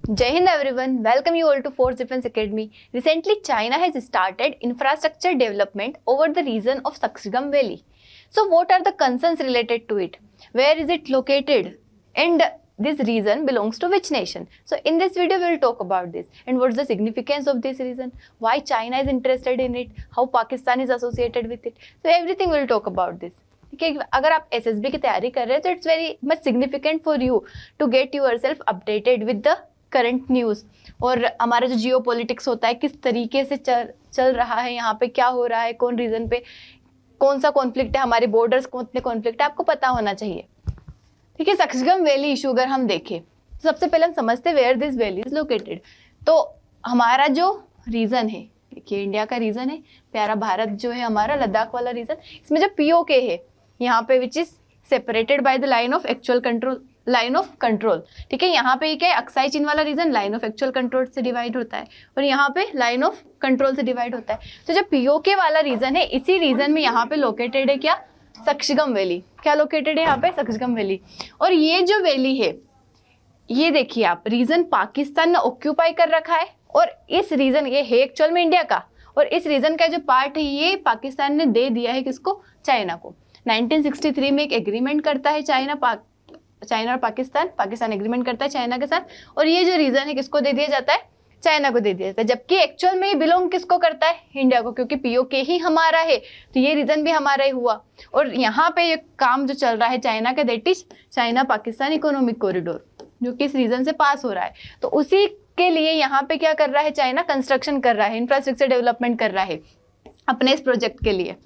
Jai Hind everyone, welcome you all to Force Defense Academy. Recently, China has started infrastructure development over the region of Sakshigam Valley. So what are the concerns related to it? Where is it located? And this region belongs to which nation? So in this video, we will talk about this and what's the significance of this region, why China is interested in it, how Pakistan is associated with it. So everything we will talk about this. ठीक है, अगर आप SSB की तैयारी कर रहे हैं तो it's very much significant for you to get yourself updated with the current news और हमारा जो जियो पॉलिटिक्स होता है किस तरीके से चल रहा है, यहाँ पे क्या हो रहा है, कौन रीजन पे कौन सा कॉन्फ्लिक्ट है, हमारे बॉर्डर्स कितने कॉन्फ्लिक्ट है, आपको पता होना चाहिए. ठीक है, सक्सगम वैली इशू अगर हम देखें तो सबसे पहले हम समझते हैं where this valley is located. तो हमारा जो रीजन है, देखिए इंडिया का रीजन है, प्यारा भारत जो है हमारा, लद्दाख वाला रीजन, इसमें जो पीओके है यहाँ पे which is separated by the line of actual control. ठीक है, यहाँ पे क्या है, अक्साई चीन वाला region line of actual control से डिवाइड होता है और यहाँ पे लाइन ऑफ कंट्रोल से डिवाइड होता है. तो जो पीओके वाला रीजन है, इसी रीजन में यहाँ पे लोकेटेड है क्या, सक्सगम वैली. क्या लोकेटेड है यहाँ पे, सक्सगम वैली. और ये जो वैली है, ये देखिए आप, रीजन पाकिस्तान ने ऑक्यूपाई कर रखा है और इस रीजन, ये है एक्चुअल में इंडिया का, और इस रीजन का जो पार्ट है ये पाकिस्तान ने दे दिया है किसको, चाइना को. 1963 में एक एग्रीमेंट करता है चाइना और पाकिस्तान एग्रीमेंट करता है चाइना के साथ, और ये जो रीजन है किसको दे दिया जाता है, चाइना को दे दिया जाता है. जबकि एक्चुअल में ये बिलोंग किसको करता है, इंडिया को, क्योंकि पीओके ही हमारा है तो ये रीजन भी हमारा ही हुआ. और यहाँ पे ये काम जो चल रहा है चाइना का, that is China Pakistan economic corridor, जो कि इस रीजन से पास हो रहा है. तो उसी के लिए यहाँ पे क्या कर रहा है चाइना, कंस्ट्रक्शन कर रहा है, इंफ्रास्ट्रक्चर डेवलपमेंट कर रहा है अपने इस प्रोजेक्ट के लिए.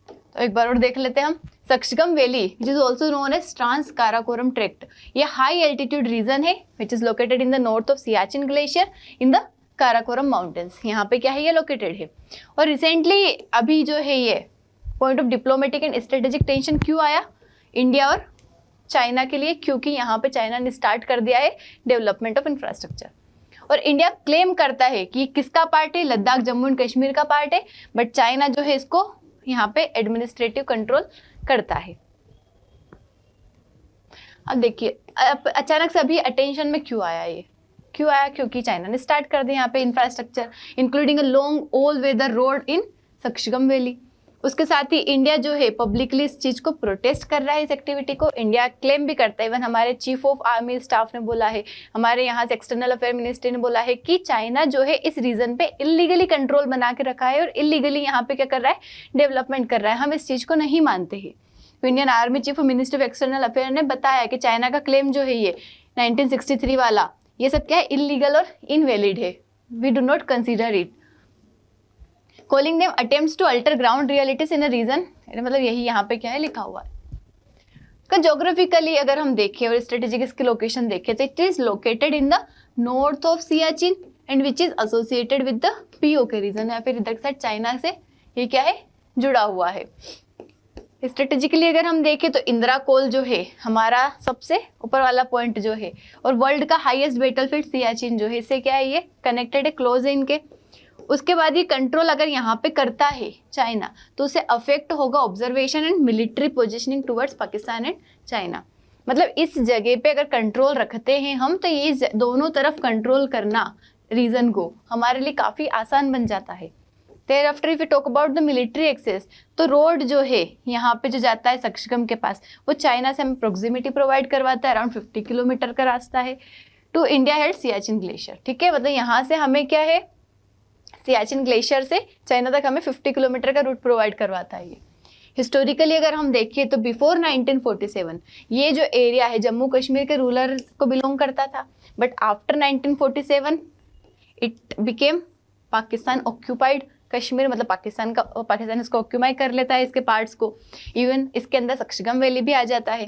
तो एक बार और देख लेते हैं हम. Shaksgam valley which is also known as trans Karakoram tract, ये हाई एल्टीट्यूड रीजन है which is located in the north of Siachen glacier in the Karakoram mountains. यहाँ पे क्या है, ये लोकेटेड है. और रिसेंटली अभी जो है ये point of diplomatic and strategic tension क्यों आया इंडिया और चाइना के लिए, क्योंकि यहाँ पे चाइना ने स्टार्ट कर दिया है डेवलपमेंट ऑफ इंफ्रास्ट्रक्चर. और इंडिया क्लेम करता है कि किसका पार्ट है, लद्दाख जम्मू एंड कश्मीर का पार्ट है, बट चाइना जो है इसको यहाँ पे एडमिनिस्ट्रेटिव कंट्रोल करता है. अब देखिए अचानक से अभी अटेंशन में क्यों आया, ये क्यों आया, क्योंकि चाइना ने स्टार्ट कर दिया यहाँ पे infrastructure including a long all weather road in Shaksgam valley. उसके साथ ही इंडिया जो है पब्लिकली इस चीज को प्रोटेस्ट कर रहा है, इस एक्टिविटी को. इंडिया क्लेम भी करता है, इवन हमारे चीफ ऑफ आर्मी स्टाफ ने बोला है, हमारे यहाँ से एक्सटर्नल अफेयर मिनिस्ट्री ने बोला है कि चाइना जो है इस रीजन पे इलीगली कंट्रोल बना के रखा है और इलीगली यहाँ पे क्या कर रहा है, डेवलपमेंट कर रहा है. हम इस चीज को नहीं मानते हैं. इंडियन आर्मी चीफ और मिनिस्टर ऑफ एक्सटर्नल अफेयर ने बताया कि चाइना का क्लेम जो है ये 1963 वाला, ये सब क्या है, इलीगल और इनवैलिड है. We do not consider it. Calling them attempts to alter ground realities in a region, मतलब यही यहाँ पे क्या है लिखा हुआ है. का जोग्राफिकली अगर हम देखें और स्ट्रेटेजिक इसकी लोकेशन देखें तो it is located in the north of Siachen and which is associated with the PoK region, या फिर इधर साइड चाइना से ये क्या है, जुड़ा हुआ है. स्ट्रेटेजिकली अगर हम देखें तो इंदिरा कोल जो है हमारा सबसे ऊपर वाला पॉइंट जो है, और वर्ल्ड का हाईएस्ट बैटलफील्ड सियाचिन जो है, इससे क्या है, ये कनेक्टेड है, क्लोज है इनके. उसके बाद ये कंट्रोल अगर यहाँ पे करता है चाइना तो उसे अफेक्ट होगा observation and military positioning towards Pakistan and China. मतलब इस जगह पे अगर कंट्रोल रखते हैं हम तो ये दोनों तरफ कंट्रोल करना रीजन को हमारे लिए काफ़ी आसान बन जाता है. Thereafter if you talk about the military access, तो रोड जो है यहाँ पे जो जाता है सक्सगम के पास, वो चाइना से हमें प्रोक्सिमिटी प्रोवाइड करवाता है, अराउंड 50 किलोमीटर का रास्ता है to India head Siachen glacier. ठीक है, मतलब यहाँ से हमें क्या है, सियाचिन ग्लेशियर से चाइना तक हमें 50 किलोमीटर का रूट प्रोवाइड करवाता है. ये हिस्टोरिकली अगर हम देखें तो बिफोर 1947 ये जो एरिया है जम्मू कश्मीर के रूलर को बिलोंग करता था, but after 1947 it became Pakistan occupied Kashmir, मतलब पाकिस्तान इसको ऑक्यूपाई कर लेता है इसके पार्ट्स को. इवन इसके अंदर सक्सगम वैली भी आ जाता है.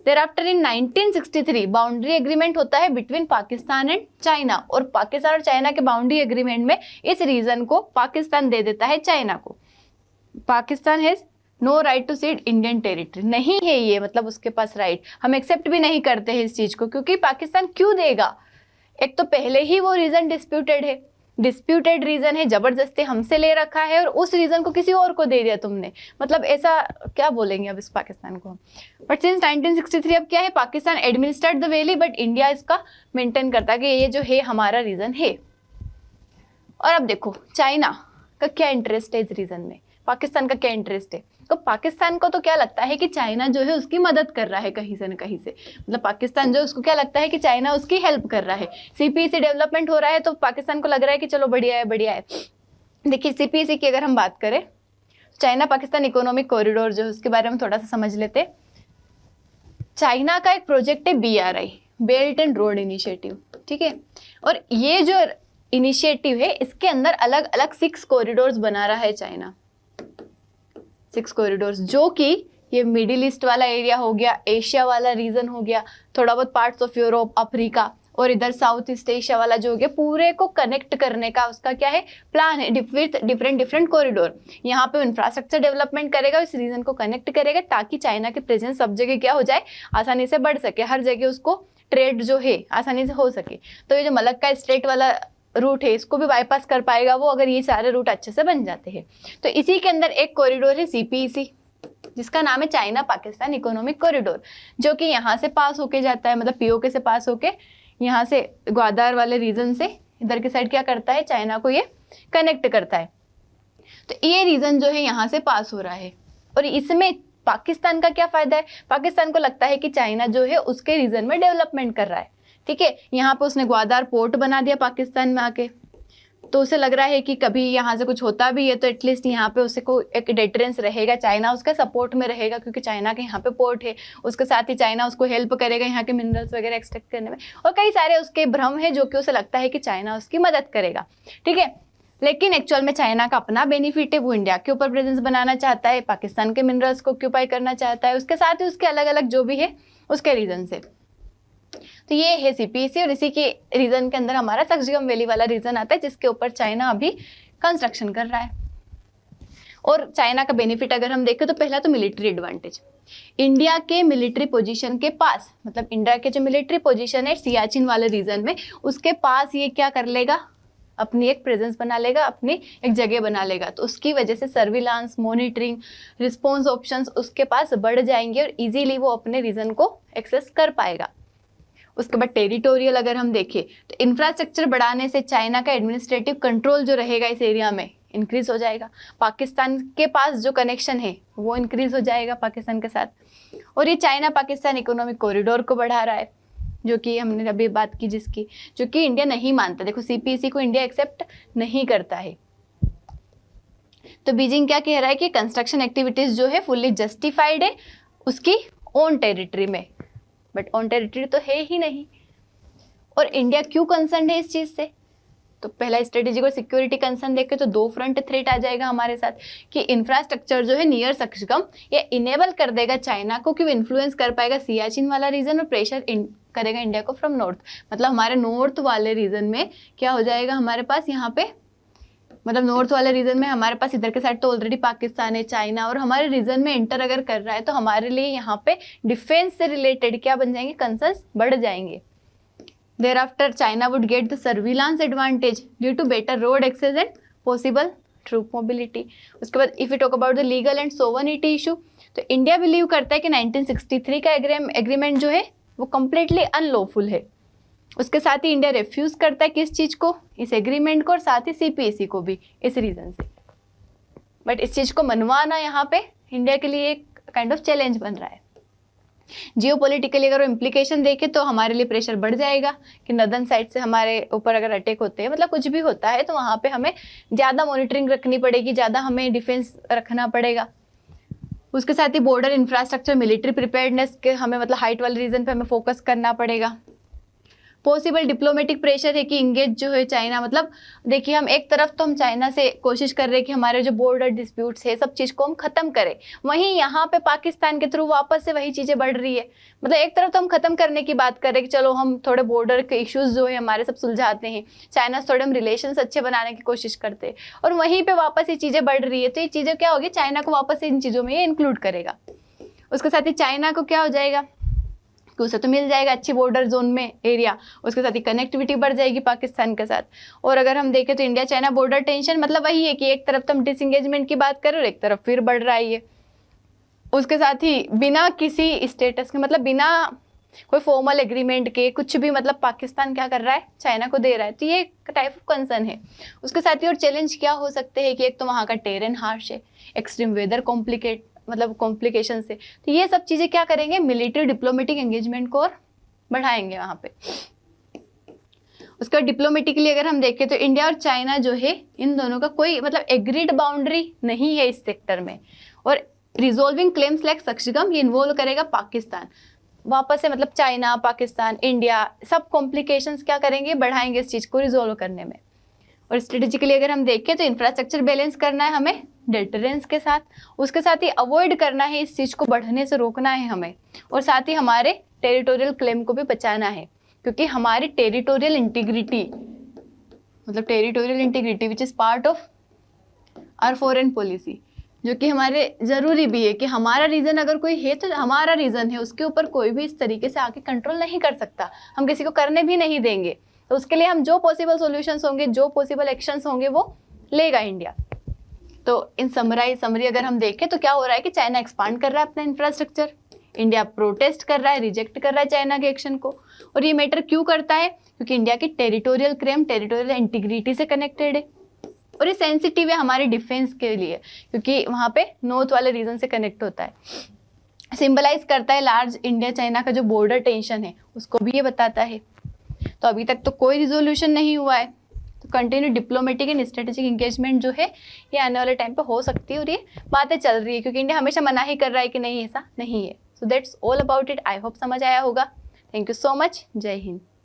Thereafter in 1963 boundary agreement होता है बिटवीन पाकिस्तान एंड चाइना, और पाकिस्तान और चाइना के बाउंड्री एग्रीमेंट में इस रीजन को पाकिस्तान दे देता है चाइना को. Pakistan has no right to cede Indian territory, नहीं है ये, मतलब उसके पास राइट, हम एक्सेप्ट भी नहीं करते हैं इस चीज को, क्योंकि पाकिस्तान क्यों देगा, एक तो पहले ही वो रीजन डिस्प्यूटेड है, डिस्प्यूटेड रीजन है, जबरदस्ती हमसे ले रखा है और उस रीजन को किसी और को दे दिया तुमने, मतलब ऐसा क्या बोलेंगे अब इस पाकिस्तान को। बट सिंस 1963 अब क्या है, Pakistan administrate the valley but India इसका मेंटेन करता है कि ये जो है हमारा रीजन है। और अब देखो चाइना का क्या इंटरेस्ट है इस रीजन में, पाकिस्तान का क्या इंटरेस्ट है। तो पाकिस्तान को तो क्या लगता है कि चाइना जो है उसकी मदद कर रहा है कहीं से न कहीं से, मतलब पाकिस्तान जो उसको क्या लगता है कि चाइना उसकी हेल्प कर रहा है। सीपीसी डेवलपमेंट हो रहा है तो पाकिस्तान को लग रहा है कि चलो बढ़िया है बढ़िया है। देखिए सीपीसी की अगर हम बात करें, चाइना पाकिस्तान इकोनॉमिक कॉरिडोर जो है उसके बारे में थोड़ा सा समझ लेते। चाइना का एक प्रोजेक्ट है BRI, belt and road initiative, ठीक है। और ये जो इनिशिएटिव है इसके अंदर अलग अलग 6 कॉरिडोर्स बना रहा है चाइना, 6 कॉरिडोर्स, जो कि ये मिडिल ईस्ट वाला एरिया हो गया, एशिया वाला रीजन हो गया, थोड़ा बहुत पार्ट्स ऑफ यूरोप, अफ्रीका और इधर साउथ ईस्ट एशिया वाला जो हो गया, पूरे को कनेक्ट करने का उसका क्या है प्लान है, डिफरेंट कॉरिडोर। यहाँ पे इंफ्रास्ट्रक्चर डेवलपमेंट करेगा, इस रीजन को कनेक्ट करेगा ताकि चाइना की प्रेजेंस सब जगह क्या हो जाए, आसानी से बढ़ सके, हर जगह उसको ट्रेड जो है आसानी से हो सके। तो ये जो मलक्का स्ट्रेट वाला रूट है इसको भी बाईपास कर पाएगा वो, अगर ये सारे रूट अच्छे से बन जाते हैं। तो इसी के अंदर एक कॉरिडोर है CPEC, जिसका नाम है चाइना पाकिस्तान इकोनॉमिक कॉरिडोर, जो कि यहाँ से पास होके जाता है, मतलब POK से पास होके यहाँ से ग्वादर वाले रीजन से इधर के साइड क्या करता है, चाइना को ये कनेक्ट करता है। तो ये रीजन जो है यहाँ से पास हो रहा है और इसमें पाकिस्तान का क्या फायदा है, पाकिस्तान को लगता है कि चाइना जो है उसके रीजन में डेवलपमेंट कर रहा है, ठीक है। यहाँ पे उसने ग्वादर पोर्ट बना दिया पाकिस्तान में आके, तो उसे लग रहा है कि कभी यहाँ से कुछ होता भी है तो एटलीस्ट यहाँ पे उसे को एक डेटरेंस रहेगा, चाइना उसका सपोर्ट में रहेगा क्योंकि चाइना के यहाँ पे पोर्ट है, उसके साथ ही चाइना उसको हेल्प करेगा यहाँ के मिनरल्स वगैरह एक्सट्रैक्ट करने में, और कई सारे उसके भ्रम है जो कि उसे लगता है कि चाइना उसकी मदद करेगा, ठीक है। लेकिन एक्चुअल में चाइना का अपना बेनिफिट है, वो इंडिया के ऊपर प्रेजेंस बनाना चाहता है, पाकिस्तान के मिनरल्स को ऑक्यूपाई करना चाहता है, उसके साथ ही उसके अलग अलग जो भी है उसके रीजन से। तो ये है CPEC और इसी के रीजन के अंदर हमारा सक्सगम वैली वाला रीजन आता है जिसके ऊपर चाइना अभी कंस्ट्रक्शन कर रहा है। और चाइना का बेनिफिट अगर हम देखें तो पहला तो मिलिट्री एडवांटेज, इंडिया के मिलिट्री पोजीशन के पास, मतलब इंडिया के जो मिलिट्री पोजीशन है सियाचिन वाले रीजन में, उसके पास ये क्या कर लेगा, अपनी एक प्रेजेंस बना लेगा, अपनी एक जगह बना लेगा। तो उसकी वजह से सर्विलांस, मॉनिटरिंग, रिस्पॉन्स ऑप्शंस उसके पास बढ़ जाएंगे और इजीली वो अपने रीजन को एक्सेस कर पाएगा। उसके बाद टेरिटोरियल अगर हम देखें तो इंफ्रास्ट्रक्चर बढ़ाने से चाइना का एडमिनिस्ट्रेटिव कंट्रोल जो रहेगा इस एरिया में इंक्रीज हो जाएगा, पाकिस्तान के पास जो कनेक्शन है वो इंक्रीज हो जाएगा पाकिस्तान के साथ, और ये चाइना पाकिस्तान इकोनॉमिक कॉरिडोर को बढ़ा रहा है जो कि हमने अभी बात की जिसकी, जो कि इंडिया नहीं मानता। देखो CPEC को इंडिया एक्सेप्ट नहीं करता है। तो बीजिंग क्या कह रहा है कि कंस्ट्रक्शन एक्टिविटीज जो है फुल्ली जस्टिफाइड है उसकी ओन टेरिटरी में, बट ऑन टेरिटरी तो है ही नहीं। और इंडिया क्यों कंसर्न है इस चीज से, तो पहला स्ट्रेटेजिक और सिक्योरिटी कंसर्न देखें तो 2 फ्रंट थ्रेट आ जाएगा हमारे साथ कि इंफ्रास्ट्रक्चर जो है नियर सक्सगम ये इनेबल कर देगा चाइना को कि वो इन्फ्लुएंस कर पाएगा सियाचिन वाला रीजन और प्रेशर करेगा इंडिया को फ्रॉम नॉर्थ, मतलब हमारे नॉर्थ वाले रीजन में क्या हो जाएगा हमारे पास यहाँ पे, मतलब नॉर्थ वाले रीजन में हमारे पास इधर के साइड तो ऑलरेडी पाकिस्तान है, चाइना, और हमारे रीजन में एंटर अगर कर रहा है तो हमारे लिए यहाँ पे डिफेंस से रिलेटेड क्या बन जाएंगे, कंसर्न्स बढ़ जाएंगे। Thereafter China would get the surveillance advantage due to better road access and possible troop mobility. उसके बाद if you talk about the legal and sovereignty issue, तो इंडिया बिलीव करता है कि 1963 का एग्रीमेंट जो है वो कम्प्लीटली अनलॉफुल है। उसके साथ ही इंडिया रिफ्यूज करता है किस चीज को, इस एग्रीमेंट को, और साथ ही CPEC को भी इस रीजन से। बट इस चीज को मनवाना यहाँ पे इंडिया के लिए एक काइंड ऑफ चैलेंज बन रहा है। जियोपॉलिटिकली अगर इम्प्लीकेशन देखे तो हमारे लिए प्रेशर बढ़ जाएगा कि नदर्न साइड से हमारे ऊपर अगर अटैक होते हैं, मतलब कुछ भी होता है तो वहाँ पे हमें ज़्यादा मॉनिटरिंग रखनी पड़ेगी, ज़्यादा हमें डिफेंस रखना पड़ेगा। उसके साथ ही बॉर्डर इंफ्रास्ट्रक्चर, मिलिट्री प्रिपेयर्डनेस के हमें, मतलब हाइट वाले रीजन पे हमें फोकस करना पड़ेगा। पॉसिबल डिप्लोमेटिक प्रेशर है कि इंगेज जो है चाइना, मतलब देखिए हम एक तरफ तो हम चाइना से कोशिश कर रहे हैं कि हमारे जो बॉर्डर डिस्प्यूट्स है सब चीज़ को हम खत्म करें, वहीं यहाँ पे पाकिस्तान के थ्रू वापस से वही चीज़ें बढ़ रही है। मतलब एक तरफ तो हम खत्म करने की बात कर रहे हैं कि चलो हम थोड़े बॉर्डर के इश्यूज जो है हमारे सब सुलझाते हैं, चाइना से थोड़े हम रिलेशंस अच्छे बनाने की कोशिश करते हैं, और वहीं पर वापस ये चीज़ें बढ़ रही है। तो ये चीज़ें क्या होगी, चाइना को वापस इन चीज़ों में ये इंक्लूड करेगा। उसके साथ ही चाइना को क्या हो जाएगा, कि उसे तो मिल जाएगा अच्छी बॉर्डर जोन में एरिया, उसके साथ ही कनेक्टिविटी बढ़ जाएगी पाकिस्तान के साथ। और अगर हम देखें तो इंडिया चाइना बॉर्डर टेंशन मतलब वही है कि एक तरफ तो हम डिसंगेजमेंट की बात करें और एक तरफ फिर बढ़ रहा है ये। उसके साथ ही बिना किसी स्टेटस के मतलब बिना कोई फॉर्मल एग्रीमेंट के कुछ भी मतलब पाकिस्तान क्या कर रहा है, चाइना को दे रहा है, तो ये एक टाइप ऑफ कंसर्न है। उसके साथ ही और चैलेंज क्या हो सकते हैं कि एक तो वहाँ का टेरेन हार्श है, एक्सट्रीम वेदर कॉम्प्लिकेशन से, तो ये सब चीज़ें क्या करेंगे, मिलिट्री डिप्लोमेटिक एंगेजमेंट को और बढ़ाएंगे वहाँ पे। उसका डिप्लोमेटिकली अगर हम देखें तो इंडिया और चाइना जो है इन दोनों का कोई मतलब एग्रीड बाउंड्री नहीं है इस सेक्टर में, और रिजोल्विंग क्लेम्स लाइक सक्सगम ये इन्वॉल्व करेगा पाकिस्तान। वापस से मतलब चाइना, पाकिस्तान, इंडिया सब कॉम्प्लिकेशंस क्या करेंगे, बढ़ाएंगे इस चीज़ को रिजोल्व करने में। और स्ट्रेटेजिकली अगर हम देखें तो इंफ्रास्ट्रक्चर बैलेंस करना है हमें डेटरेंस के साथ, उसके साथ ही अवॉइड करना है इस चीज़ को बढ़ने से रोकना है हमें, और साथ ही हमारे टेरिटोरियल क्लेम को भी बचाना है, क्योंकि हमारी territorial integrity which is part of our foreign policy, जो कि हमारे ज़रूरी भी है कि हमारा रीज़न अगर कोई है तो हमारा रीज़न है, उसके ऊपर कोई भी इस तरीके से आके कंट्रोल नहीं कर सकता, हम किसी को करने भी नहीं देंगे। तो उसके लिए हम जो पॉसिबल सॉल्यूशंस होंगे, जो पॉसिबल एक्शंस होंगे वो लेगा इंडिया। तो इन समरी अगर हम देखें तो क्या हो रहा है कि चाइना एक्सपांड कर रहा है अपना इंफ्रास्ट्रक्चर, इंडिया प्रोटेस्ट कर रहा है, रिजेक्ट कर रहा है चाइना के एक्शन को। और ये मैटर क्यों करता है, क्योंकि इंडिया की टेरिटोरियल क्लेम टेरिटोरियल इंटीग्रिटी से कनेक्टेड है, और ये सेंसिटिव है हमारे डिफेंस के लिए, क्योंकि वहाँ पे नॉर्थ वाले रीजन से कनेक्ट होता है, सिंबलाइज करता है लार्ज इंडिया चाइना का जो बॉर्डर टेंशन है उसको भी ये बताता है। तो अभी तक तो कोई रिजोल्यूशन नहीं हुआ है, तो continue diplomatic and strategic engagement जो है ये आने वाले टाइम पे हो सकती है, और ये बातें चल रही है, क्योंकि इंडिया हमेशा मना ही कर रहा है कि नहीं ऐसा नहीं है। So that's all about it, I hope समझ आया होगा। थैंक यू सो मच, जय हिंद।